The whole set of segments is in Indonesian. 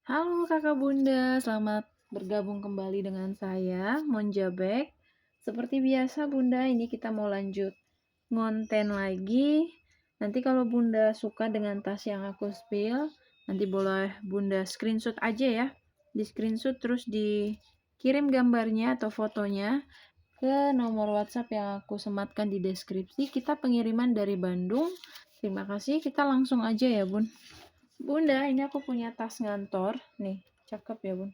Halo Kakak Bunda, selamat bergabung kembali dengan saya, Monjabek. Seperti biasa Bunda, ini kita mau lanjut ngonten lagi. Nanti kalau Bunda suka dengan tas yang aku spill, nanti boleh Bunda screenshot aja ya. Di screenshot terus dikirim gambarnya atau fotonya ke nomor WhatsApp yang aku sematkan di deskripsi. Kita pengiriman dari Bandung. Terima kasih, kita langsung aja ya Bun. Bunda, ini aku punya tas ngantor. Nih, cakep ya, Bun.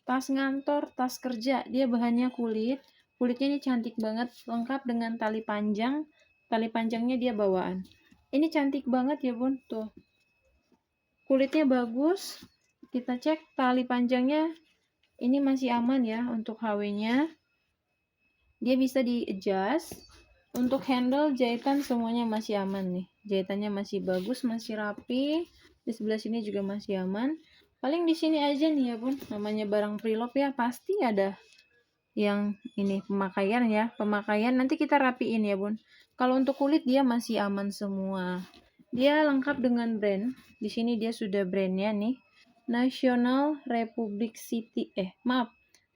Tas ngantor, tas kerja. Dia bahannya kulit. Kulitnya ini cantik banget, lengkap dengan tali panjang. Tali panjangnya dia bawaan. Ini cantik banget ya, Bun. Tuh. Kulitnya bagus. Kita cek tali panjangnya. Ini masih aman ya untuk HW-nya. Dia bisa di-adjust. Untuk handle, jahitan semuanya masih aman nih. Jahitannya masih bagus, masih rapi. Di sebelah sini juga masih aman. Paling di sini aja nih ya Bun, namanya barang preloved ya, pasti ada yang ini pemakaian ya. Pemakaian nanti kita rapiin ya Bun. Kalau untuk kulit dia masih aman semua. Dia lengkap dengan brand. Di sini dia sudah brandnya nih. National Republic City.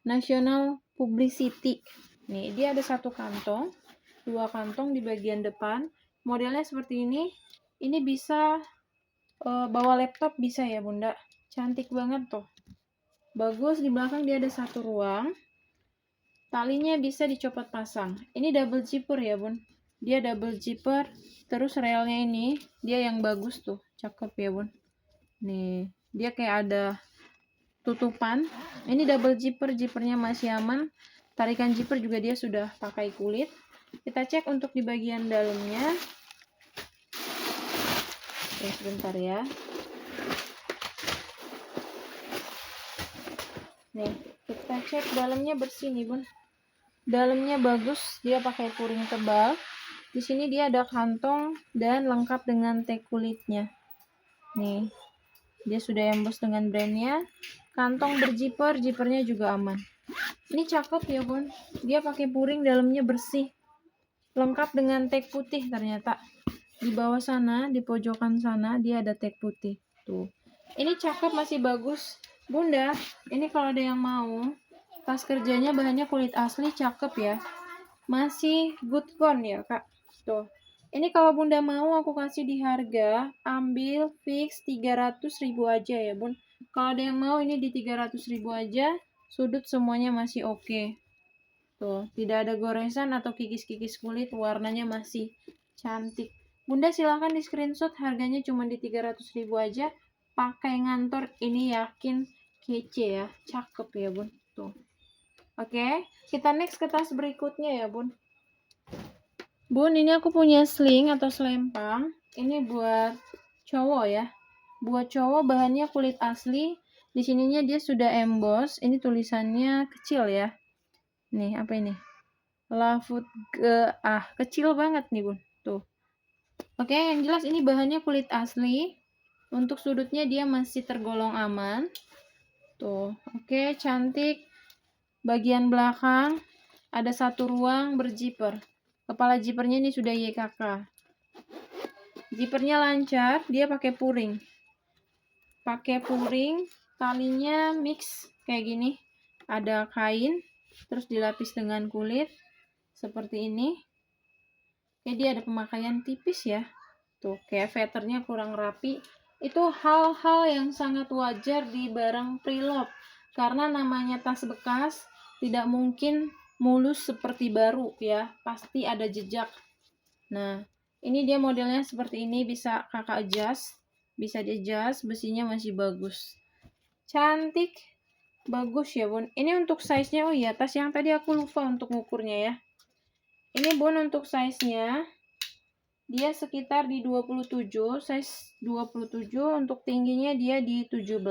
National Publicity. Nih, dia ada satu kantong, dua kantong di bagian depan. Modelnya seperti ini. Ini bisa bawa laptop bisa ya Bunda. Cantik banget tuh. Bagus, di belakang dia ada satu ruang. Talinya bisa dicopot pasang. Ini double zipper ya Bun. Dia double zipper. Terus relnya ini, dia yang bagus tuh. Cakep ya Bun. Nih, dia kayak ada tutupan. Ini double zipper, zippernya masih aman. Tarikan zipper juga dia sudah pakai kulit. Kita cek untuk di bagian dalamnya. Oke, sebentar ya. Nih, kita cek dalamnya bersih nih, Bun. Dalamnya bagus, dia pakai puring tebal. Di sini dia ada kantong dan lengkap dengan tag kulitnya. Nih, dia sudah embos dengan brandnya. Kantong berzipper, zippernya juga aman. Ini cakep ya Bun. Dia pakai puring, dalamnya bersih. Lengkap dengan tag putih ternyata. Di bawah sana, di pojokan sana, dia ada tag putih. Tuh. Ini cakep, masih bagus. Bunda, ini kalau ada yang mau, tas kerjanya bahannya kulit asli, cakep ya. Masih good con ya Kak. Tuh. Ini kalau Bunda mau aku kasih di harga, ambil fix 300.000 aja ya Bun. Kalau ada yang mau ini di 300.000 aja, sudut semuanya masih oke. Tuh, tidak ada goresan atau kikis-kikis kulit, warnanya masih cantik. Bunda silahkan di screenshot, harganya cuma di 300.000 aja. Pakai ngantor, ini yakin kece ya, cakep ya Bun. Tuh. Oke, kita next ke tas berikutnya ya Bun. Bun, ini aku punya sling atau selempang. Ini buat cowok ya. Buat cowok bahannya kulit asli. Di sininya dia sudah emboss. Ini tulisannya kecil ya. Nih, apa ini? Lafut kecil banget nih, Bun. Tuh. Oke, yang jelas ini bahannya kulit asli. Untuk sudutnya dia masih tergolong aman. Tuh. Oke, cantik. Bagian belakang ada satu ruang berzipper. Kepala zippernya ini sudah YKK. Zippernya lancar, dia pakai puring. Talinya mix kayak gini. Ada kain, terus dilapis dengan kulit seperti ini. Jadi ada pemakaian tipis ya. Tuh, kayak veternya kurang rapi. Itu hal-hal yang sangat wajar di barang preloved. Karena namanya tas bekas, tidak mungkin mulus seperti baru ya. Pasti ada jejak. Nah, ini dia modelnya seperti ini, bisa kakak adjust. Bisa di-adjust, besinya masih bagus. Cantik. Bagus ya Bun. Ini untuk size-nya, oh iya, tas yang tadi aku lupa untuk ngukurnya ya. Ini Bun untuk size-nya. Dia sekitar di 27, size 27, untuk tingginya dia di 17.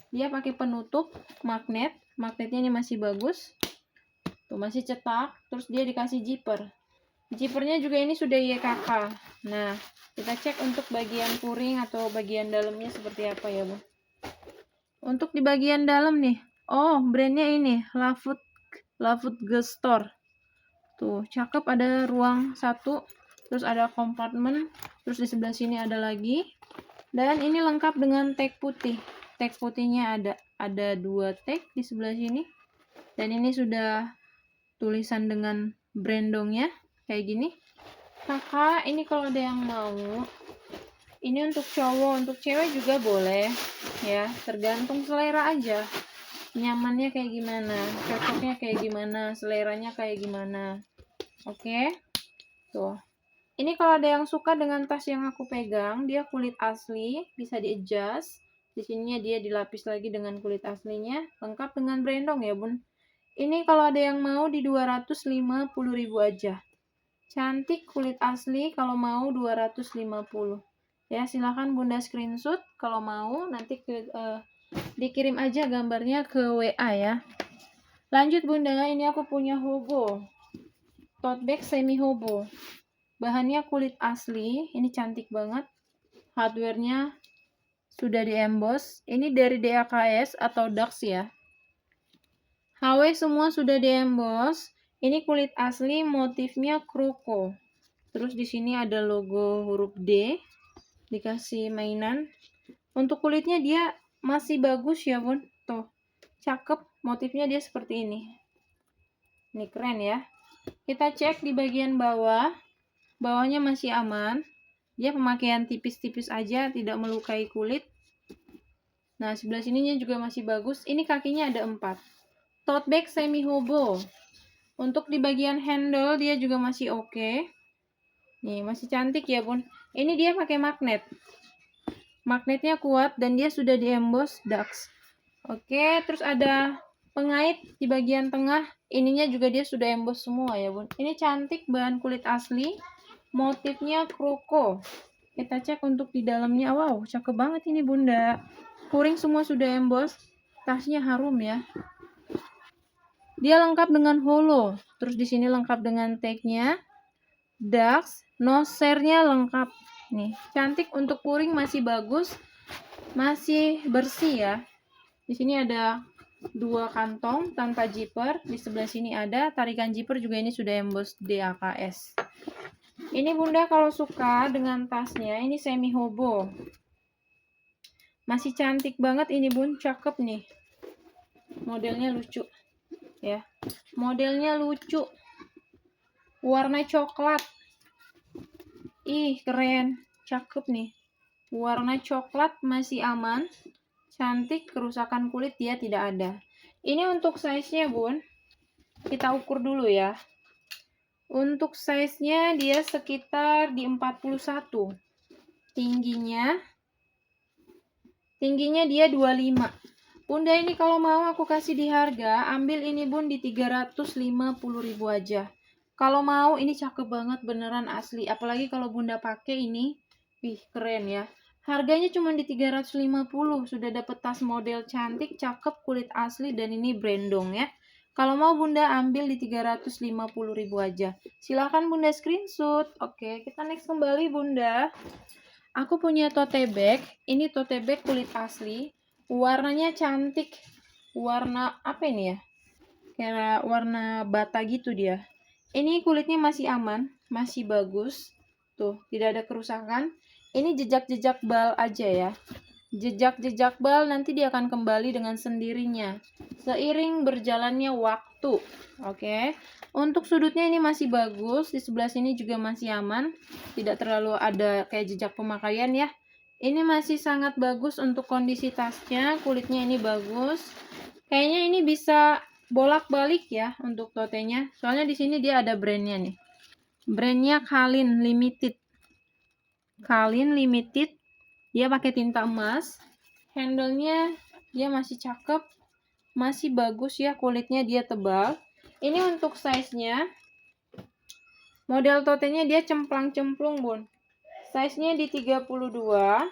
Dia pakai penutup magnet. Magnetnya ini masih bagus. Tuh, masih cetak. Terus dia dikasih zipper. Zippernya juga ini sudah YKK. Nah, kita cek untuk bagian puring atau bagian dalamnya seperti apa ya, Bu. Untuk di bagian dalam nih. Oh, brandnya ini, Lavut Gestor. Tuh, cakep, ada ruang satu. Terus ada kompartemen. Terus di sebelah sini ada lagi. Dan ini lengkap dengan tag putih. tag putihnya ada 2 tag di sebelah sini. Dan ini sudah tulisan dengan brandongnya kayak gini. Kakak, ini kalau ada yang mau, ini untuk cowok, untuk cewek juga boleh ya, tergantung selera aja. Nyamannya kayak gimana, cocoknya kayak gimana, seleranya kayak gimana. Oke. Tuh. Ini kalau ada yang suka dengan tas yang aku pegang, dia kulit asli, bisa di-adjust. Di sininya dia dilapis lagi dengan kulit aslinya, lengkap dengan brandong ya, Bun. Ini kalau ada yang mau di 250.000 aja. Cantik kulit asli, kalau mau 250. Ya, silahkan Bunda screenshot kalau mau, nanti dikirim aja gambarnya ke WA ya. Lanjut Bunda, ini aku punya hobo. Tote bag semi hobo. Bahannya kulit asli, ini cantik banget. Hardware-nya sudah di-emboss. Ini dari DAKS atau DAX ya. HW semua sudah di-emboss. Ini kulit asli, motifnya kroko. Terus di sini ada logo huruf D, dikasih mainan. Untuk kulitnya dia masih bagus ya Bun. Tuh, cakep. Motifnya dia seperti ini. Ini keren ya. Kita cek di bagian bawah. Bawahnya masih aman. Dia pemakaian tipis-tipis aja, tidak melukai kulit. Nah, sebelah sininya juga masih bagus. Ini kakinya ada 4. Tote bag semi hobo. Untuk di bagian handle dia juga masih oke. Nih, masih cantik ya, Bun. Ini dia pakai magnet. Magnetnya kuat dan dia sudah di-emboss DAX. Oke, terus ada pengait di bagian tengah. Ininya juga dia sudah emboss semua ya, Bun. Ini cantik, bahan kulit asli. Motifnya kroko. Kita cek untuk di dalamnya. Wow, cakep banget ini Bunda. Kuring semua sudah emboss. Tasnya harum ya. Dia lengkap dengan holo. Terus di sini lengkap dengan tagnya. DAX, nosernya lengkap. Nih, cantik untuk kuring masih bagus. Masih bersih ya. Di sini ada 2 kantong tanpa zipper. Di sebelah sini ada tarikan zipper juga, ini sudah emboss DAKS. Ini Bunda kalau suka dengan tasnya, ini semi hobo. Masih cantik banget ini Bun, cakep nih. Modelnya lucu. Ya. Modelnya lucu. Warna coklat. Ih, keren. Cakep nih. Warna coklat masih aman. Cantik, kerusakan kulit dia tidak ada. Ini untuk size-nya Bun. Kita ukur dulu ya. Untuk size-nya dia sekitar di 41. Tingginya dia 25. Bunda ini kalau mau aku kasih di harga, ambil ini Bun di 350.000 aja. Kalau mau ini cakep banget, beneran asli. Apalagi kalau Bunda pakai ini, wih keren ya. Harganya cuma di 350, sudah dapet tas model cantik, cakep, kulit asli, dan ini brandong ya. Kalau mau Bunda ambil di 350.000 aja. Silahkan Bunda screenshot. Oke, kita next kembali Bunda. Aku punya tote bag. Ini tote bag kulit asli. Warnanya cantik. Warna apa ini ya? Kayak warna bata gitu dia. Ini kulitnya masih aman, masih bagus. Tuh, tidak ada kerusakan. Ini jejak-jejak bal aja ya. Jejak-jejak bal nanti dia akan kembali dengan sendirinya seiring berjalannya waktu. Oke. Untuk sudutnya ini masih bagus, di sebelah sini juga masih aman, tidak terlalu ada kayak jejak pemakaian ya. Ini masih sangat bagus untuk kondisi tasnya, kulitnya ini bagus. Kayaknya ini bisa bolak-balik ya untuk totenya. Soalnya di sini dia ada brandnya nih. Brandnya Kalin Limited. Kalin Limited. Dia pakai tinta emas. Handle-nya dia masih cakep. Masih bagus ya, kulitnya dia tebal. Ini untuk size-nya. Model totenya dia cemplang-cemplung, Bun. Size-nya di 32.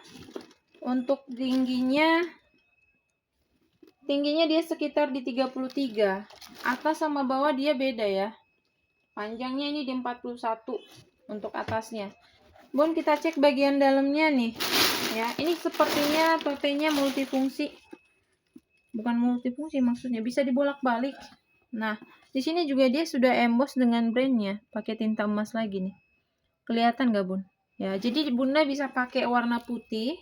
Untuk tingginya dia sekitar di 33. Atas sama bawah dia beda ya. Panjangnya ini di 41 untuk atasnya. Bun, kita cek bagian dalamnya nih. Ya, ini sepertinya totenya multifungsi. Bukan multifungsi maksudnya, bisa dibolak-balik. Nah, di sini juga dia sudah emboss dengan brandnya, pakai tinta emas lagi nih. Kelihatan nggak Bun? Ya, jadi Bunda bisa pakai warna putih.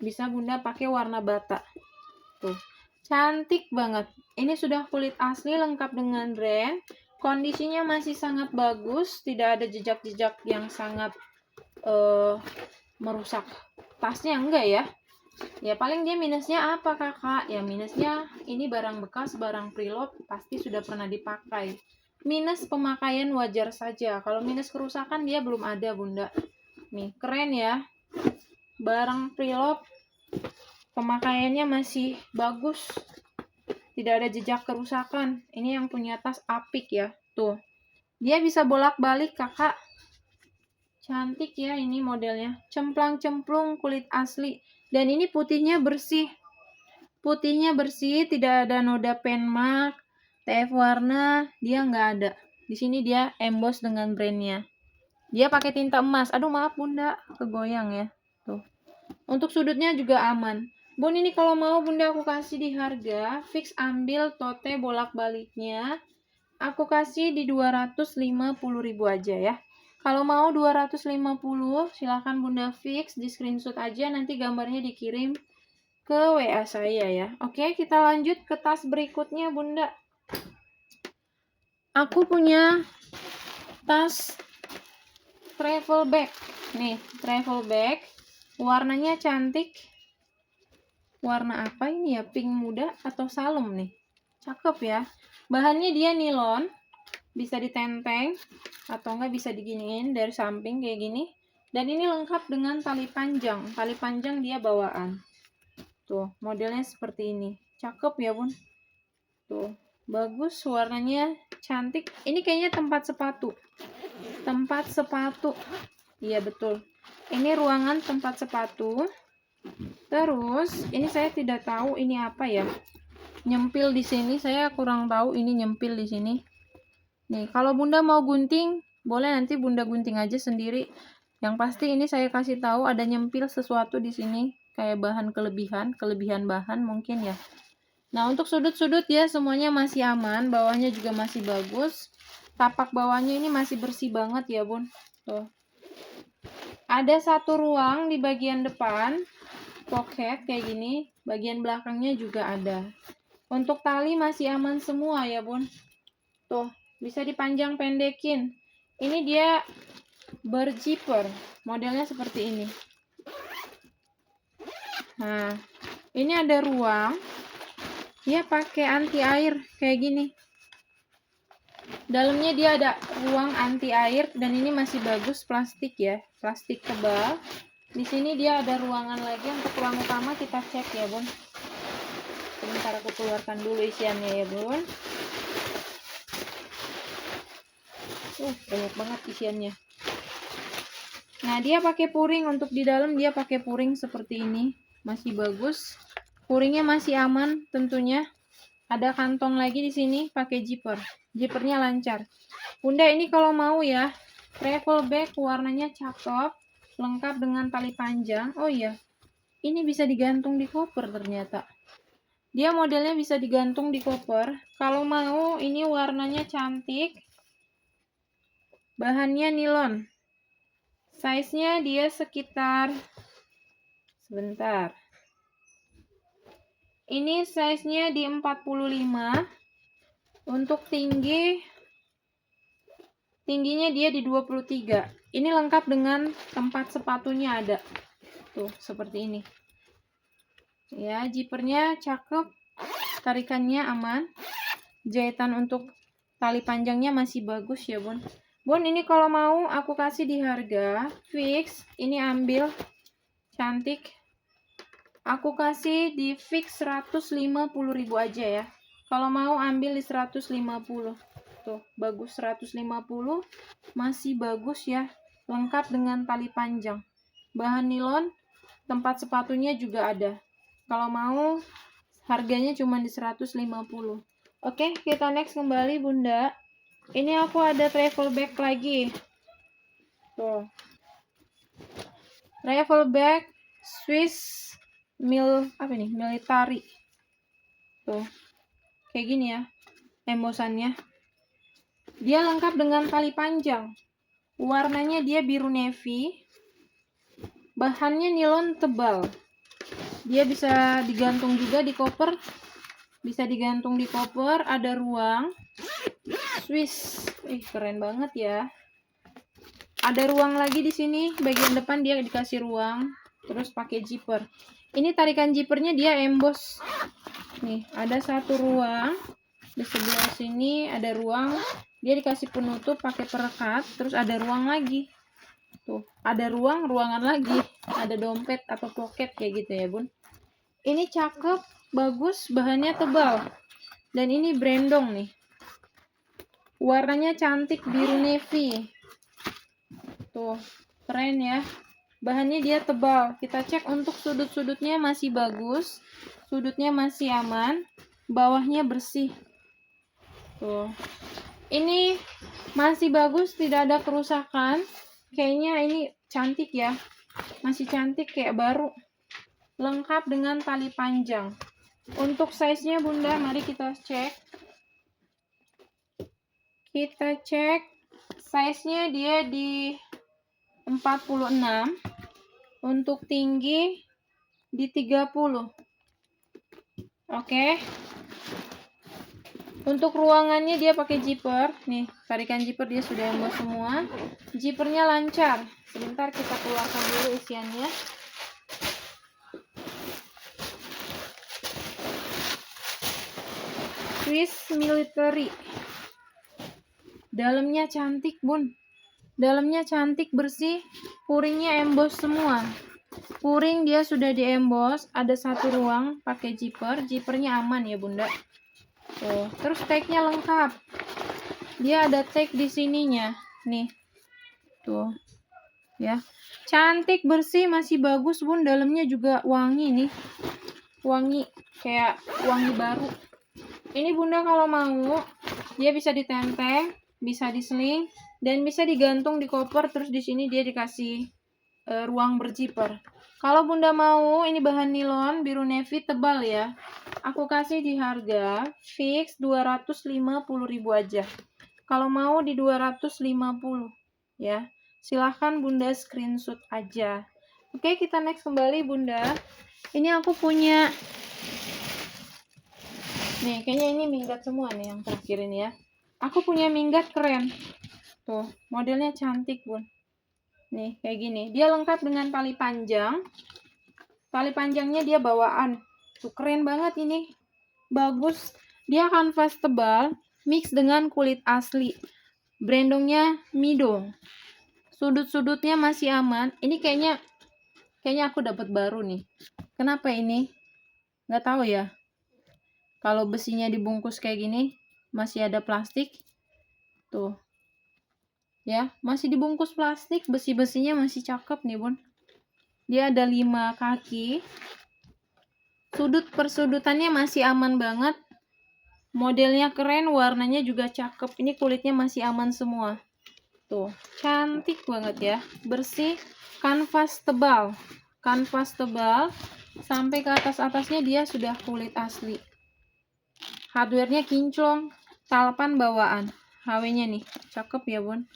Bisa Bunda pakai warna bata. Tuh, cantik banget. Ini sudah kulit asli lengkap dengan brand. Kondisinya masih sangat bagus, tidak ada jejak-jejak yang sangat merusak tasnya, enggak ya. Ya paling dia minusnya apa kakak? Ya minusnya ini barang bekas, barang preloved, pasti sudah pernah dipakai. Minus pemakaian wajar saja. Kalau minus kerusakan dia belum ada Bunda. Nih keren ya. Barang preloved, pemakaiannya masih bagus. Tidak ada jejak kerusakan. Ini yang punya tas Apik ya. Tuh. Dia bisa bolak-balik kakak. Cantik ya ini modelnya. Cemplang-cemplung kulit asli. Dan ini putihnya bersih. Putihnya bersih, tidak ada noda pen mark, TF warna, dia nggak ada. Di sini dia emboss dengan brandnya. Dia pakai tinta emas. Aduh maaf Bunda, kegoyang ya. Tuh. Untuk sudutnya juga aman. Bun ini kalau mau Bunda aku kasih di harga fix ambil tote bolak-baliknya. Aku kasih di 250.000 aja ya. Kalau mau 250 silahkan Bunda fix di screenshot aja, nanti gambarnya dikirim ke WA saya ya. Oke, kita lanjut ke tas berikutnya Bunda. Aku punya tas travel bag. Nih, travel bag. Warnanya cantik. Warna apa ini ya? Pink muda atau salem nih? Cakep ya. Bahannya dia nilon. Bisa ditenteng atau enggak bisa diginiin dari samping kayak gini. Dan ini lengkap dengan tali panjang. Tali panjang dia bawaan. Tuh, modelnya seperti ini. Cakep ya, Bun. Tuh, bagus warnanya cantik. Ini kayaknya tempat sepatu. Tempat sepatu. Iya, betul. Ini ruangan tempat sepatu. Terus, ini saya tidak tahu ini apa ya. Nyempil di sini, saya kurang tahu ini nyempil di sini. Nih, kalau Bunda mau gunting, boleh nanti Bunda gunting aja sendiri. Yang pasti ini saya kasih tahu ada nyempil sesuatu di sini, kayak bahan kelebihan bahan mungkin ya. Nah, untuk sudut-sudut ya semuanya masih aman, bawahnya juga masih bagus. Tapak bawahnya ini masih bersih banget ya, Bun. Tuh. Ada satu ruang di bagian depan, pocket kayak gini, bagian belakangnya juga ada. Untuk tali masih aman semua ya, Bun. Tuh, bisa dipanjang pendekin. Ini dia berzipper, modelnya seperti ini. Nah, ini ada ruang. Dia pakai anti air kayak gini. Dalamnya dia ada ruang anti air dan ini masih bagus plastik ya, plastik tebal. Di sini dia ada ruangan lagi. Untuk ruang utama kita cek ya, Bun. Sebentar aku keluarkan dulu isiannya ya, Bun. Banyak banget isiannya. Nah, dia pakai puring. Untuk di dalam dia pakai puring seperti ini. Masih bagus. Puringnya masih aman tentunya. Ada kantong lagi di sini pakai zipper. Zippernya lancar. Bunda ini kalau mau ya, travel bag warnanya cakep, lengkap dengan tali panjang. Oh iya, ini bisa digantung di koper ternyata. Dia modelnya bisa digantung di koper. Kalau mau, ini warnanya cantik. Bahannya nilon. Size-nya dia sekitar, sebentar. Ini size-nya di 45. Untuk tingginya dia di 23. Ini lengkap dengan tempat sepatunya ada. Tuh, seperti ini. Ya, zippernya cakep. Tarikannya aman. Jahitan untuk tali panjangnya masih bagus ya, Bun. Bun, ini kalau mau aku kasih di harga fix. Ini ambil. Cantik. Aku kasih di fix 150.000 aja ya. Kalau mau ambil di 150. Tuh, bagus 150. Masih bagus ya. Lengkap dengan tali panjang. Bahan nilon, tempat sepatunya juga ada. Kalau mau harganya cuma di 150. Oke, kita next kembali Bunda. Ini aku ada travel bag lagi. Tuh. Travel bag Swiss military. Tuh. Kayak gini ya embosannya. Dia lengkap dengan tali panjang. Warnanya dia biru navy. Bahannya nilon tebal. Dia bisa digantung juga di koper. Bisa digantung di koper, ada ruang. Swiss. Keren banget ya. Ada ruang lagi di sini, bagian depan dia dikasih ruang, terus pakai zipper. Ini tarikan zippernya dia emboss. Nih, ada satu ruang. Di sebelah sini ada ruang, dia dikasih penutup pakai perekat, terus ada ruang lagi. Tuh, ada ruangan lagi. Ada dompet atau pocket kayak gitu ya, Bun. Ini cakep, bagus, bahannya tebal. Dan ini brandong nih. Warnanya cantik, biru navy. Tuh, keren ya. Bahannya dia tebal. Kita cek untuk sudut-sudutnya masih bagus. Sudutnya masih aman. Bawahnya bersih. Tuh. Ini masih bagus, tidak ada kerusakan. Kayaknya ini cantik ya. Masih cantik kayak baru. Lengkap dengan tali panjang. Untuk size-nya Bunda, mari kita cek. Kita cek size-nya dia di 46. Untuk tinggi di 30. Oke. Untuk ruangannya dia pakai zipper. Nih, tarikan zipper dia sudah emboss semua. Zippernya lancar. Sebentar kita keluarkan dulu isiannya. Swiss military. Dalamnya cantik, Bun. Dalamnya cantik, bersih. Puringnya emboss semua. Puring dia sudah diemboss. Ada satu ruang pakai zipper. Zippernya aman ya, Bunda. Tuh. Terus tagnya lengkap. Dia ada tag di sininya. Nih. Tuh. Ya. Cantik, bersih, masih bagus, Bun. Dalamnya juga wangi nih. Wangi kayak wangi baru. Ini Bunda kalau mau, dia bisa ditenteng, bisa diseling, dan bisa digantung di koper. Terus di sini dia dikasih ruang berzipper. Kalau Bunda mau, ini bahan nilon biru navy tebal ya. Aku kasih di harga fix 250.000 aja. Kalau mau di 250 ya. Silahkan Bunda screenshot aja. Oke, kita next kembali Bunda. Ini aku punya nih, kayaknya ini minggat semua nih yang terakhir ini ya. Aku punya minggat keren. Tuh, modelnya cantik, Bun. Nih, kayak gini. Dia lengkap dengan tali panjang. Tali panjangnya dia bawaan. Tuh, keren banget ini. Bagus. Dia kanvas tebal, mix dengan kulit asli. Brandongnya Mido. Sudut-sudutnya masih aman. Ini kayaknya aku dapat baru nih. Kenapa ini? Nggak tahu ya. Kalau besinya dibungkus kayak gini, masih ada plastik. Tuh. Ya, masih dibungkus plastik, besi-besinya masih cakep nih, Bun. Dia ada 5 kaki. Sudut persudutannya masih aman banget. Modelnya keren, warnanya juga cakep. Ini kulitnya masih aman semua. Tuh, cantik banget ya. Bersih, kanvas tebal. Kanvas tebal, sampai ke atas-atasnya dia sudah kulit asli. Hardware-nya kinclong, talpan bawaan. HW-nya nih, cakep ya, Bun.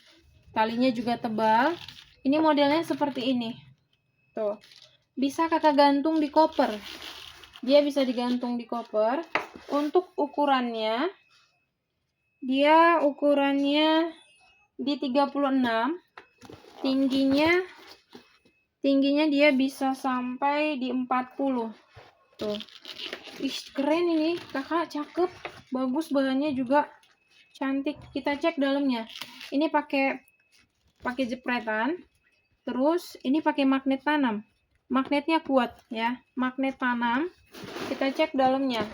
Talinya juga tebal. Ini modelnya seperti ini. Tuh. Bisa Kakak gantung di koper. Dia bisa digantung di koper. Untuk ukurannya, dia ukurannya di 36. Tingginya dia bisa sampai di 40. Tuh. Ih, keren ini. Kakak cakep. Bagus, bahannya juga cantik. Kita cek dalamnya. Ini pakai jepretan. Terus ini pakai magnet tanam. Magnetnya kuat ya. Magnet tanam. Kita cek dalamnya.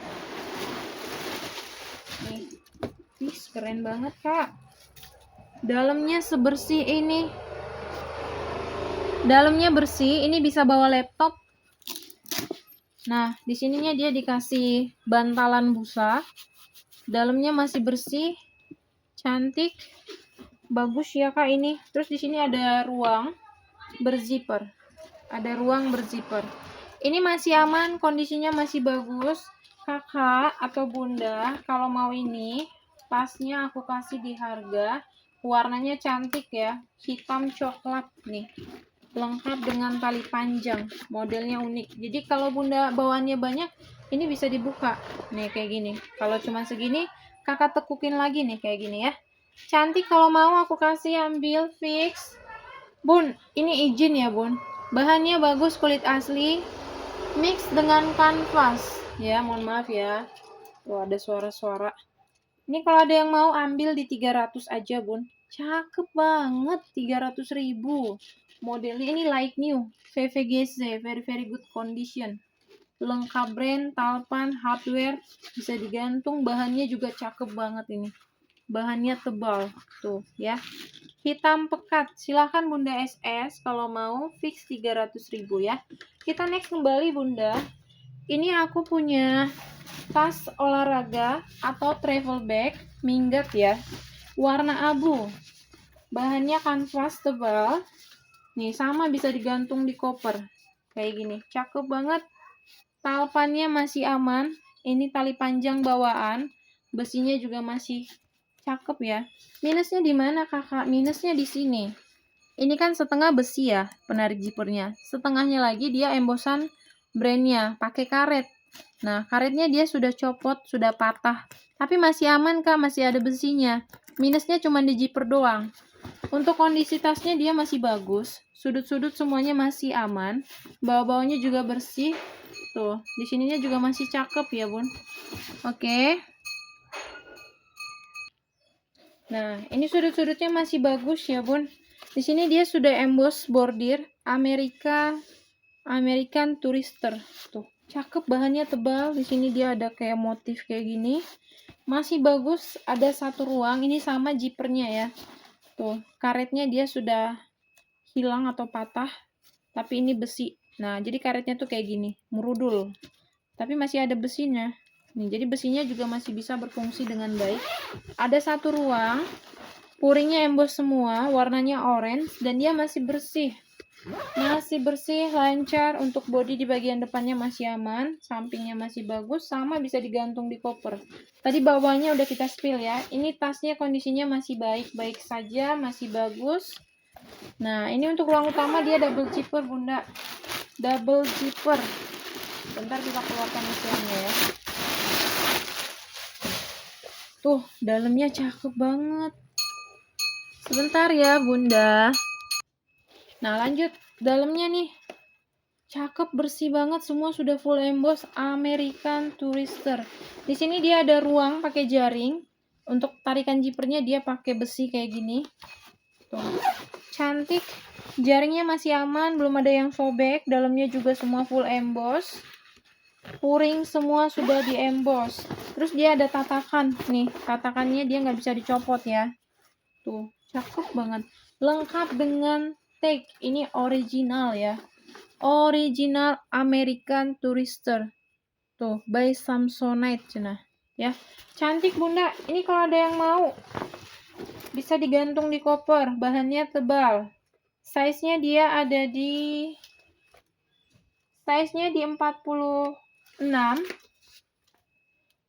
Nih. Ih, keren banget, Kak. Dalamnya sebersih ini. Dalamnya bersih, ini bisa bawa laptop. Nah, di sininya dia dikasih bantalan busa. Dalamnya masih bersih. Cantik. Bagus ya, Kak, ini. Terus di sini ada ruang berzipper. Ada ruang berzipper. Ini masih aman, kondisinya masih bagus. Kakak atau Bunda, kalau mau ini, tasnya aku kasih di harga. Warnanya cantik ya, hitam coklat nih. lengkap dengan tali panjang, modelnya unik. Jadi kalau bunda bawaannya banyak, ini bisa dibuka nih kayak gini. Kalau cuma segini, kakak tekukin lagi nih kayak gini ya. Cantik. Kalau mau aku kasih ambil fix. Bun, ini izin ya bun, bahannya bagus, kulit asli, mix dengan kanvas ya. Mohon maaf ya, tuh ada suara-suara. Ini kalau ada yang mau ambil di 300 aja bun, cakep banget. 300.000. Modelnya ini like new, VVGC, very good condition, lengkap brand, talpan, hardware, bisa digantung. Bahannya juga cakep banget ini, bahannya tebal tuh ya, hitam pekat. Silahkan bunda SS kalau mau, fix 300.000 ya. Kita next kembali bunda, ini aku punya tas olahraga atau travel bag minggat ya, warna abu, bahannya kanvas tebal nih, sama bisa digantung di koper kayak gini, cakep banget. Talpannya masih aman, ini tali panjang bawaan, besinya juga masih cakep ya. Minusnya di mana kakak? Minusnya di sini, ini kan setengah besi ya penarik zippernya, setengahnya lagi dia embosan brandnya pakai karet. Nah, karetnya dia sudah copot, sudah patah, tapi masih aman kak, masih ada besinya. Minusnya cuma di zipper doang. Untuk kondisi tasnya dia masih bagus, sudut-sudut semuanya masih aman, bawah-bawahnya juga bersih. Tuh, di sininya juga masih cakep ya bun. Oke. Nah, ini sudut-sudutnya masih bagus ya bun. Di sini dia sudah emboss bordir American Tourister. Tuh, cakep, bahannya tebal. Di sini dia ada kayak motif kayak gini. Masih bagus, ada satu ruang. Ini sama zippernya ya. Tuh, karetnya dia sudah hilang atau patah, tapi ini besi. Nah, jadi karetnya tuh kayak gini, merudul. Tapi masih ada besinya. Nih, jadi besinya juga masih bisa berfungsi dengan baik. Ada satu ruang, puringnya emboss semua, warnanya orange, dan dia masih bersih. Masih bersih, lancar. Untuk bodi di bagian depannya masih aman, sampingnya masih bagus, sama bisa digantung di koper. Tadi bawahnya udah kita spill ya. Ini tasnya kondisinya masih baik-baik saja, masih bagus. Nah, ini untuk ruang utama dia double zipper bunda, double zipper. Bentar kita keluarkan isiannya ya. Tuh, dalamnya cakep banget. Sebentar ya bunda. Nah, lanjut dalamnya nih, cakep, bersih banget, semua sudah full emboss American Tourister. Di sini dia ada ruang pakai jaring. Untuk tarikan zippernya dia pakai besi kayak gini. Tuh, cantik. Jaringnya masih aman, belum ada yang sobek. Dalamnya juga semua full emboss. Puring semua sudah di emboss. Terus dia ada tatakan nih, tatakannya dia nggak bisa dicopot ya. Tuh, cakep banget. Lengkap dengan tag. Ini original ya, original American Tourister. Tuh, by Samsonite cenah ya. Cantik bunda. Ini kalau ada yang mau bisa digantung di koper, bahannya tebal. Size-nya dia ada di 46.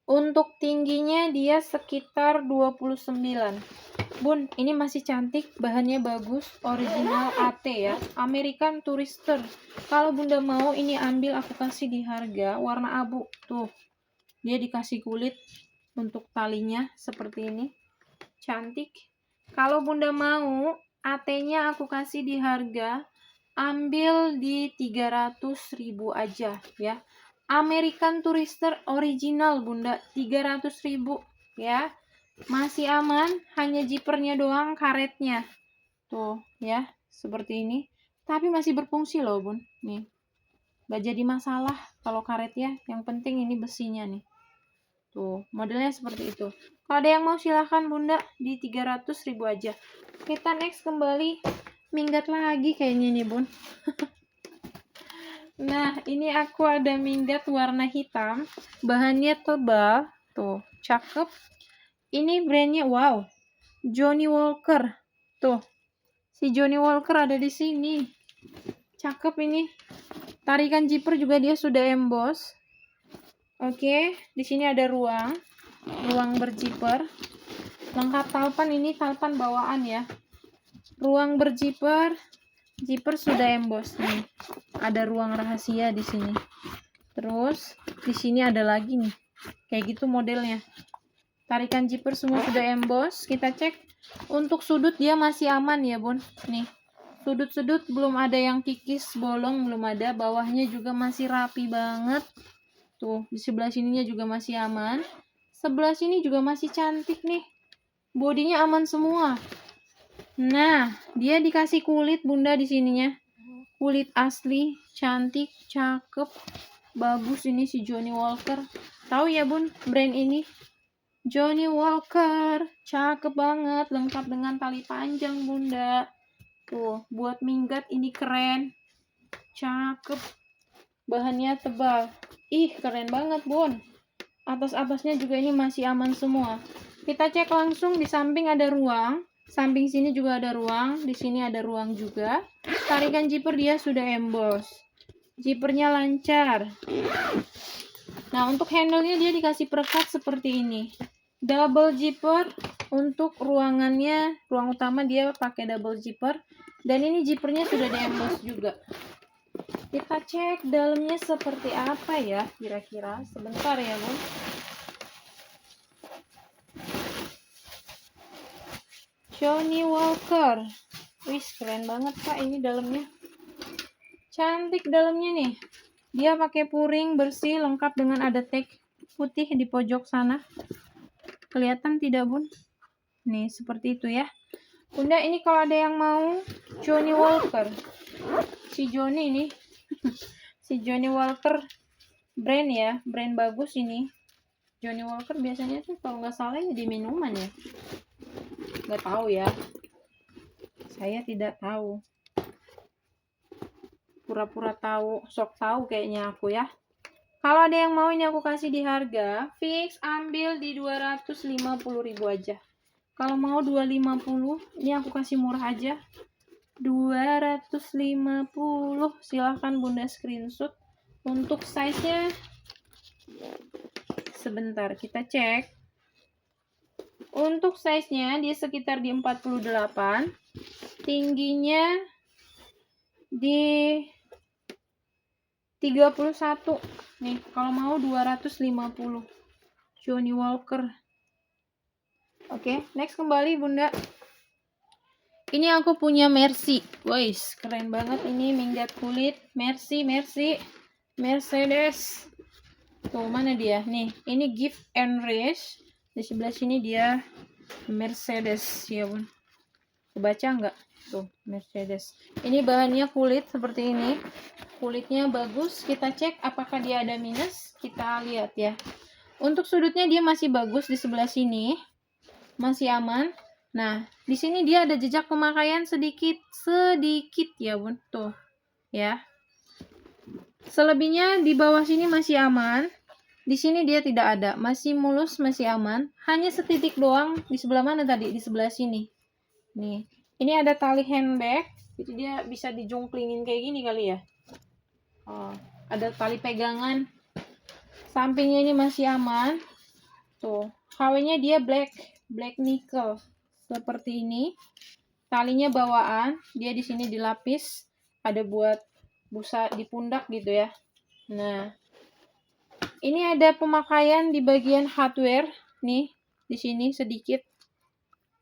Untuk tingginya dia sekitar 29. Bun, ini masih cantik, bahannya bagus, original AT ya, American Tourister. Kalau bunda mau ini ambil, aku kasih di harga warna abu. Tuh, dia dikasih kulit untuk talinya seperti ini, cantik. Kalau bunda mau, AT-nya aku kasih di harga, ambil di 300.000 aja ya. American Tourister original bunda, 300.000 ya. Masih aman, hanya zippernya doang, karetnya. Tuh ya, seperti ini. Tapi masih berfungsi loh bun. Nih, gak jadi masalah kalau karetnya. Yang penting ini besinya nih. Tuh, modelnya seperti itu. Kalau ada yang mau silahkan bunda, di 300.000 aja. Kita next kembali, minggat lagi kayaknya nih bun. Nah, ini aku ada minggat warna hitam, bahannya tebal. Tuh, cakep. Ini brandnya, wow, Johnny Walker. Tuh, si Johnny Walker ada di sini. Cakep ini. Tarikan zipper juga dia sudah emboss. Oke, di sini ada ruang berzipper. Lengkap talpan, ini talpan bawaan ya. Ruang berzipper, Zipper sudah emboss nih. Ada ruang rahasia di sini. Terus di sini ada lagi nih. Kayak gitu modelnya. Tarikan zipper semua sudah emboss. Kita cek untuk sudut dia masih aman ya, Bun. Nih. Sudut-sudut belum ada yang kikis, bolong belum ada. Bawahnya juga masih rapi banget. Tuh, di sebelah sininya juga masih aman. Sebelah sini juga masih cantik nih. Bodinya aman semua. Nah, dia dikasih kulit Bunda di sininya. Kulit asli, cantik, cakep, bagus ini si Johnny Walker. Tahu ya Bun, brand ini? Johnny Walker, cakep banget, lengkap dengan tali panjang Bunda. Tuh, buat minggat ini keren. Cakep. Bahannya tebal. Ih, keren banget Bun. Atas-atasnya juga ini masih aman semua. Kita cek langsung di samping ada ruang. Samping sini juga ada ruang, di sini ada ruang juga. Tarikan zipper dia sudah emboss. Zippernya lancar. Nah, untuk handle-nya dia dikasih perekat seperti ini. Double zipper untuk ruangannya, ruang utama dia pakai double zipper. Dan ini zippernya sudah di-emboss juga. Kita cek dalamnya seperti apa ya kira-kira. Sebentar ya, Bun. Johnny Walker. Wih, keren banget Pak ini dalamnya. Cantik dalamnya nih. Dia pakai puring bersih lengkap dengan ada tag putih di pojok sana. Kelihatan tidak, Bun? Nih, seperti itu ya. Bunda, ini kalau ada yang mau Johnny Walker. Si Johnny ini. Si Johnny Walker brand ya, brand bagus ini. Johnny Walker biasanya tuh kalau nggak salah di minuman ya. Nggak tahu ya, saya tidak tahu, pura-pura tahu, sok tahu kayaknya aku ya. Kalau ada yang mau ini aku kasih di harga fix, ambil di 250.000 aja. Kalau mau 250, ini aku kasih murah aja 250. Silahkan Bunda screenshot. Untuk size nya sebentar kita cek. Untuk size-nya dia sekitar di 48, tingginya di 31. Nih, kalau mau 250. Johnny Walker. Oke, next kembali Bunda. Ini aku punya Mercy. Guys, keren banget ini minggat kulit. Mercy. Mercedes. Tuh, mana dia? Nih, ini Gift and Race. Di sebelah sini dia Mercedes ya Bun. Kebaca nggak? Tuh, Mercedes. Ini bahannya kulit seperti ini. Kulitnya bagus. Kita cek apakah dia ada minus. Kita lihat ya. Untuk sudutnya dia masih bagus di sebelah sini. Masih aman. Nah, di sini dia ada jejak pemakaian sedikit ya Bun. Tuh, ya. Selebihnya di bawah sini masih aman. Di sini dia tidak ada, masih mulus, masih aman. Hanya setitik doang di sebelah mana tadi? Di sebelah sini. Nih, ini ada tali handbag, jadi dia bisa dijungklingin kayak gini kali ya. Oh, ada tali pegangan. Sampingnya ini masih aman. Tuh, KW-nya dia black nickel seperti ini. Talinya bawaan, dia di sini dilapis, ada buat busa di pundak gitu ya. Nah, ini ada pemakaian di bagian hardware nih, di sini sedikit.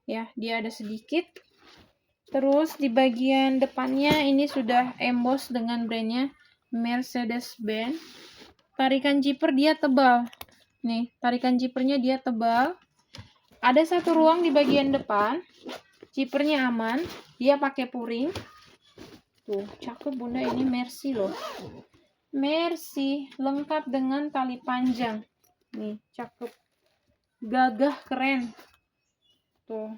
Ya, dia ada sedikit. Terus di bagian depannya ini sudah emboss dengan brandnya Mercedes-Benz. Tarikan zipper dia tebal. Nih, tarikan zippernya dia tebal. Ada satu ruang di bagian depan. Zippernya aman. Dia pakai puring. Tuh, cakep Bunda, ini Mercy loh. Mercy lengkap dengan tali panjang. Nih, cakep. Gagah, keren. Tuh.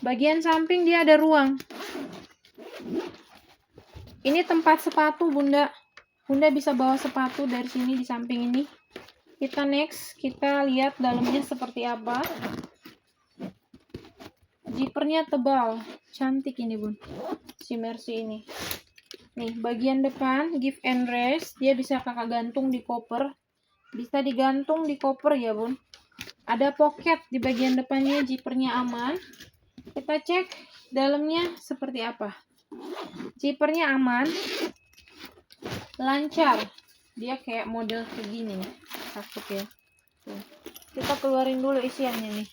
Bagian samping dia ada ruang. Ini tempat sepatu, Bunda. Bunda bisa bawa sepatu dari sini di samping ini. Kita next, kita lihat dalamnya seperti apa. Zippernya tebal. Cantik ini, Bun. Si Mercy ini. Nih, bagian depan Gift and Rest, dia bisa kakak gantung di koper. Bisa digantung di koper ya, Bun. Ada pocket di bagian depannya, zippernya aman. Kita cek dalamnya seperti apa. Zippernya aman, lancar. Dia kayak model kayak gini nih. Cakep ya. Tuh. Kita keluarin dulu isiannya nih.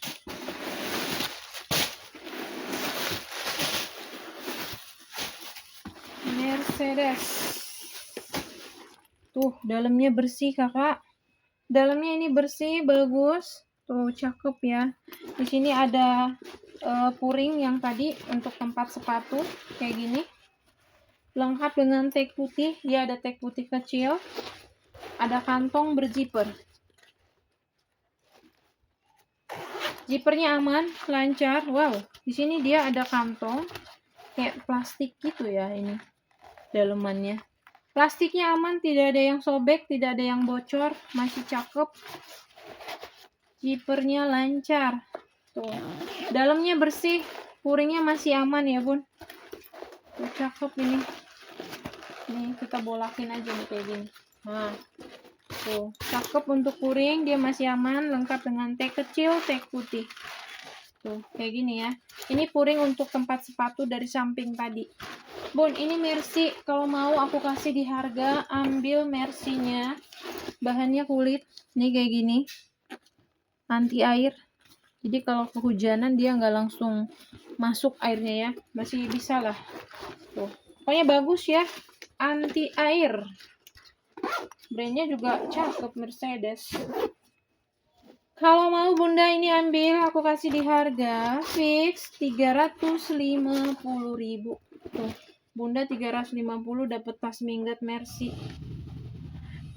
Mercedes. Tuh, dalamnya bersih, Kakak. Dalamnya ini bersih, bagus. Tuh, cakep ya. Di sini ada puring yang tadi untuk tempat sepatu kayak gini. Lengkap dengan tag putih. Dia ada tag putih kecil. Ada kantong berzipper. Zippernya aman, lancar. Wow, di sini dia ada kantong kayak plastik gitu ya ini dalemannya. Plastiknya aman, tidak ada yang sobek, tidak ada yang bocor, masih cakep. Zippernya lancar. Tuh. Dalamnya bersih, puringnya masih aman ya, Bun. Tuh, cakep ini. Nih, kita bolakin aja nih kayak gini. Nah. Tuh, cakep untuk puring, dia masih aman, lengkap dengan tag kecil, tag putih. Tuh, kayak gini ya. Ini puring untuk tempat sepatu dari samping tadi. Bun, ini Mercy. Kalau mau aku kasih di harga, ambil Mercy-nya. Bahannya kulit. Ini kayak gini. Anti air. Jadi kalau kehujanan dia nggak langsung masuk airnya ya. Masih bisa lah. Tuh. Pokoknya bagus ya. Anti air. Brandnya juga cakep, Mercedes. Kalau mau Bunda ini ambil, aku kasih di harga fix 350.000. Tuh, Bunda 350 dapat tas minggat Mercy.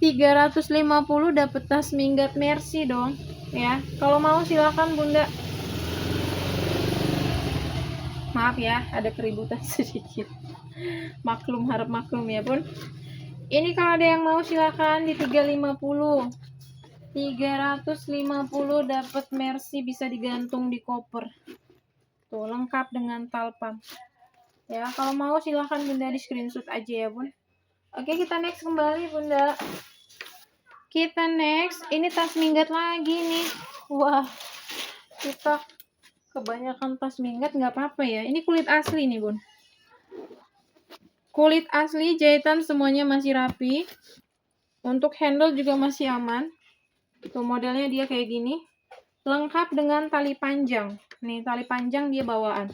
350 dapat tas minggat Mercy dong, ya. Kalau mau silakan Bunda. Maaf ya, ada keributan sedikit. Maklum, harap maklum ya, Bun. Ini kalau ada yang mau silakan di 350. 350 dapat Mercy, bisa digantung di koper. Tuh, lengkap dengan talpam. Ya, kalau mau silahkan Bunda di screenshot aja ya, Bun. Oke, kita next kembali, Bunda. Kita next, ini tas minggat lagi nih. Wah, kita kebanyakan tas minggat, nggak apa-apa ya. Ini kulit asli nih, Bun. Kulit asli, jahitan semuanya masih rapi. Untuk handle juga masih aman. Tuh, modelnya dia kayak gini. Lengkap dengan tali panjang. Nih, tali panjang dia bawaan.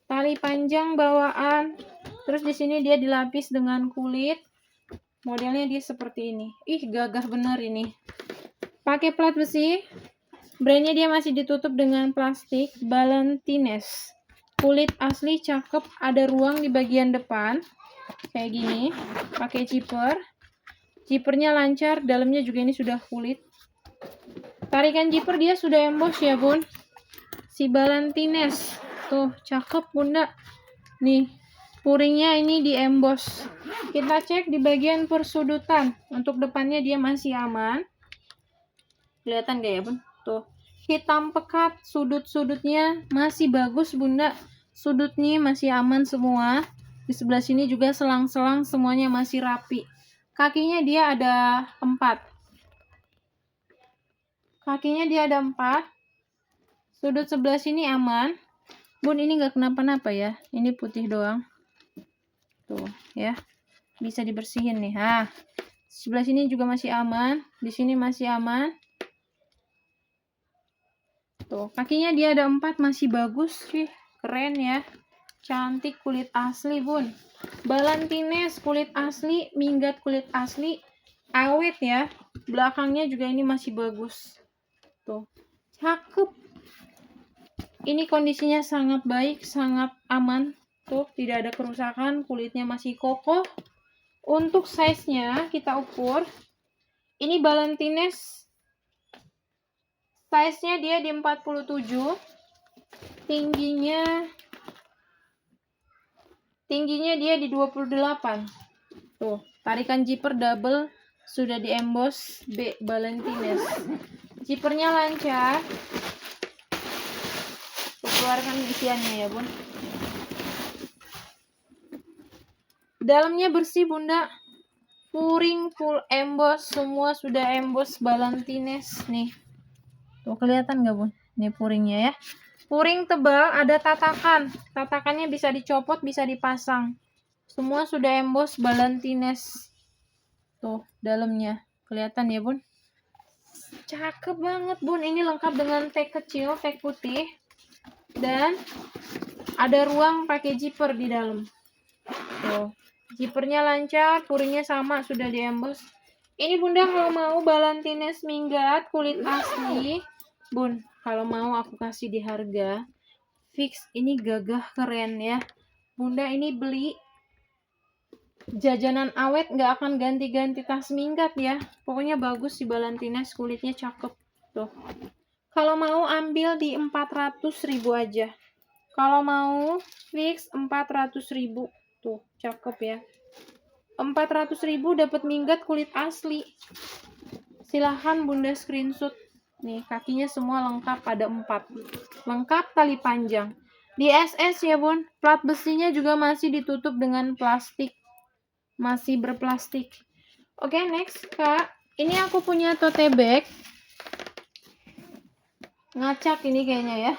Tali panjang bawaan. Terus di sini dia dilapis dengan kulit. Modelnya dia seperti ini. Ih, gagah bener ini. Pakai plat besi. Brandnya dia masih ditutup dengan plastik. Ballantines. Kulit asli cakep. Ada ruang di bagian depan. Kayak gini. Pakai zipper. Zippernya lancar. Dalamnya juga ini sudah kulit. Tarikan zipper dia sudah emboss ya, Bun. Si Ballantines. Tuh, cakep, Bunda. Nih, puringnya ini di emboss. Kita cek di bagian persudutan. Untuk depannya dia masih aman. Kelihatan gak ya, Bun? Tuh, hitam pekat. Sudut-sudutnya masih bagus, Bunda. Sudutnya masih aman semua. Di sebelah sini juga selang-selang semuanya masih rapi. Kakinya dia ada 4. Kakinya dia ada 4. Sudut sebelah sini aman. Bun, ini nggak kenapa-napa ya. Ini putih doang. Tuh, ya. Bisa dibersihin nih. Nah, sebelah sini juga masih aman. Di sini masih aman. Tuh, kakinya dia ada 4, masih bagus sih. Keren ya. Cantik, kulit asli, Bun. Ballantines kulit asli, minggat kulit asli. Awet ya. Belakangnya juga ini masih bagus. Tuh, cakep. Ini kondisinya sangat baik, sangat aman. Tuh, tidak ada kerusakan, kulitnya masih kokoh. Untuk size-nya kita ukur. Ini Ballantines. Size-nya dia di 47. Tingginya dia di 28. Tuh, tarikan zipper double sudah di emboss B Ballantines. Zippernya lancar. Keluarkan isiannya ya, Bun. Dalamnya bersih, Bunda. Puring full emboss, semua sudah emboss Ballantines nih. Tuh, kelihatan nggak, Bun? Ini puringnya ya. Puring tebal, ada tatakan. Tatakannya bisa dicopot, bisa dipasang. Semua sudah emboss Ballantines. Tuh, dalamnya. Kelihatan ya, Bun? Cakep banget, Bun. Ini lengkap dengan tag kecil, tag putih. Dan ada ruang pakai zipper di dalam. Tuh. Zippernya lancar, puringnya sama, sudah diemboss. Ini Bunda kalau mau Ballantines minggat kulit asli, Bun, kalau mau aku kasih di harga fix. Ini gagah keren ya. Bunda ini beli jajanan awet, nggak akan ganti-ganti tas minggat ya. Pokoknya bagus si Ballantines, kulitnya cakep. Tuh. Kalau mau ambil di 400.000 aja. Kalau mau fix 400.000. Tuh, cakep ya. 400.000 dapat minggat kulit asli. Silahkan Bunda screenshot. Nih, kakinya semua lengkap, ada 4. Lengkap tali panjang. Di SS ya, Bun. Plat besinya juga masih ditutup dengan plastik. Masih berplastik. Oke, next, Kak. Ini aku punya tote bag. Ngacak ini kayaknya ya.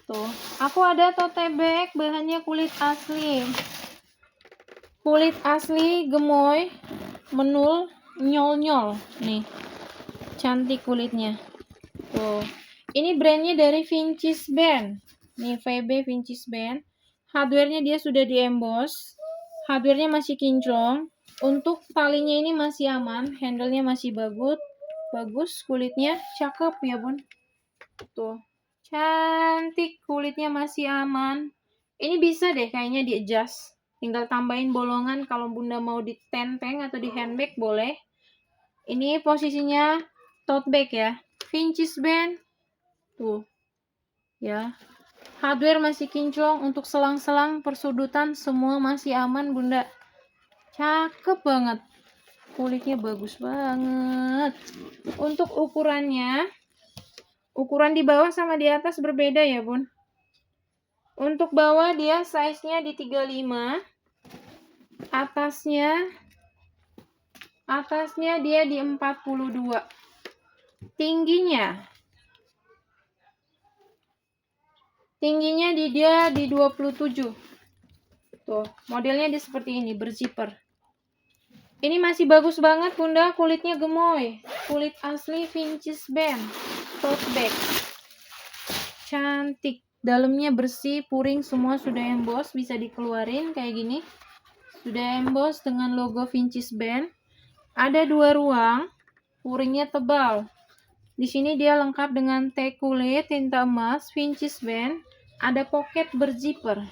Tuh, aku ada tote bag bahannya kulit asli. Kulit asli gemoy, menul, nyol-nyol. Nih. Cantik kulitnya. Tuh. Ini brandnya dari Vincis Band. Nih, VB Vincis Band. Hardware-nya dia sudah di-emboss. Hardware-nya masih kinclong. Untuk talinya ini masih aman. Handle-nya masih bagus. Bagus. Kulitnya cakep ya, Bun. Tuh. Cantik. Kulitnya masih aman. Ini bisa deh kayaknya di-adjust. Tinggal tambahin bolongan kalau Bunda mau di tenteng atau di handbag boleh. Ini posisinya tote bag ya. Vincis Band. Tuh. Ya. Hardware masih kinclong, untuk selang-selang persudutan semua masih aman, Bunda. Cakep banget. Kulitnya bagus banget. Untuk ukurannya, ukuran di bawah sama di atas berbeda ya, Bun. Untuk bawah dia size-nya di 35. Atasnya dia di 42. Tingginya dia di 27. Tuh, modelnya dia seperti ini, berzipper. Ini masih bagus banget, Bunda. Kulitnya gemoy. Kulit asli Vincis Band. Tote bag. Cantik. Dalamnya bersih, puring semua sudah emboss, bisa dikeluarin kayak gini. Sudah emboss dengan logo Vincis Band. Ada 2 ruang. Puringnya tebal. Di sini dia lengkap dengan tag kulit, tinta emas, Vincis Band. Ada pocket berzipper.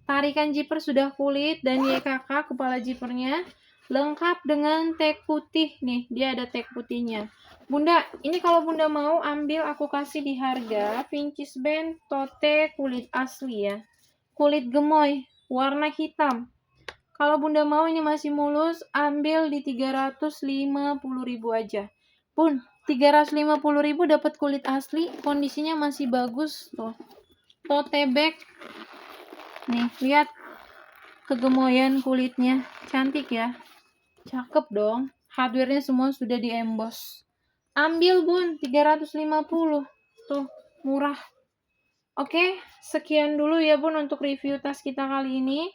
Tarikan zipper sudah kulit dan YKK kepala zippernya. Lengkap dengan tag putih. Nih, dia ada tag putihnya. Bunda, ini kalau Bunda mau ambil aku kasih di harga Vincis Band tote kulit asli ya. Kulit gemoy, warna hitam. Kalau Bunda mau ini masih mulus, ambil di 350.000 aja. Bun, 350.000 dapat kulit asli, kondisinya masih bagus tuh. Tote bag. Nih, lihat kegemoyan kulitnya. Cantik ya. Cakep dong. Hardware-nya semua sudah di-emboss. Ambil, Bun, 350. Tuh, murah. Oke, sekian dulu ya, Bun, untuk review tas kita kali ini.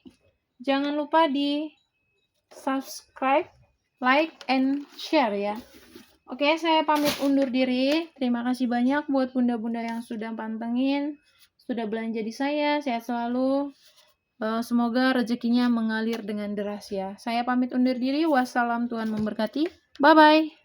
Jangan lupa di subscribe, like, and share ya. Oke, saya pamit undur diri. Terima kasih banyak buat bunda-bunda yang sudah pantengin, sudah belanja di saya. Sehat selalu. Semoga rezekinya mengalir dengan deras ya. Saya pamit undur diri. Wassalam, Tuhan memberkati. Bye-bye.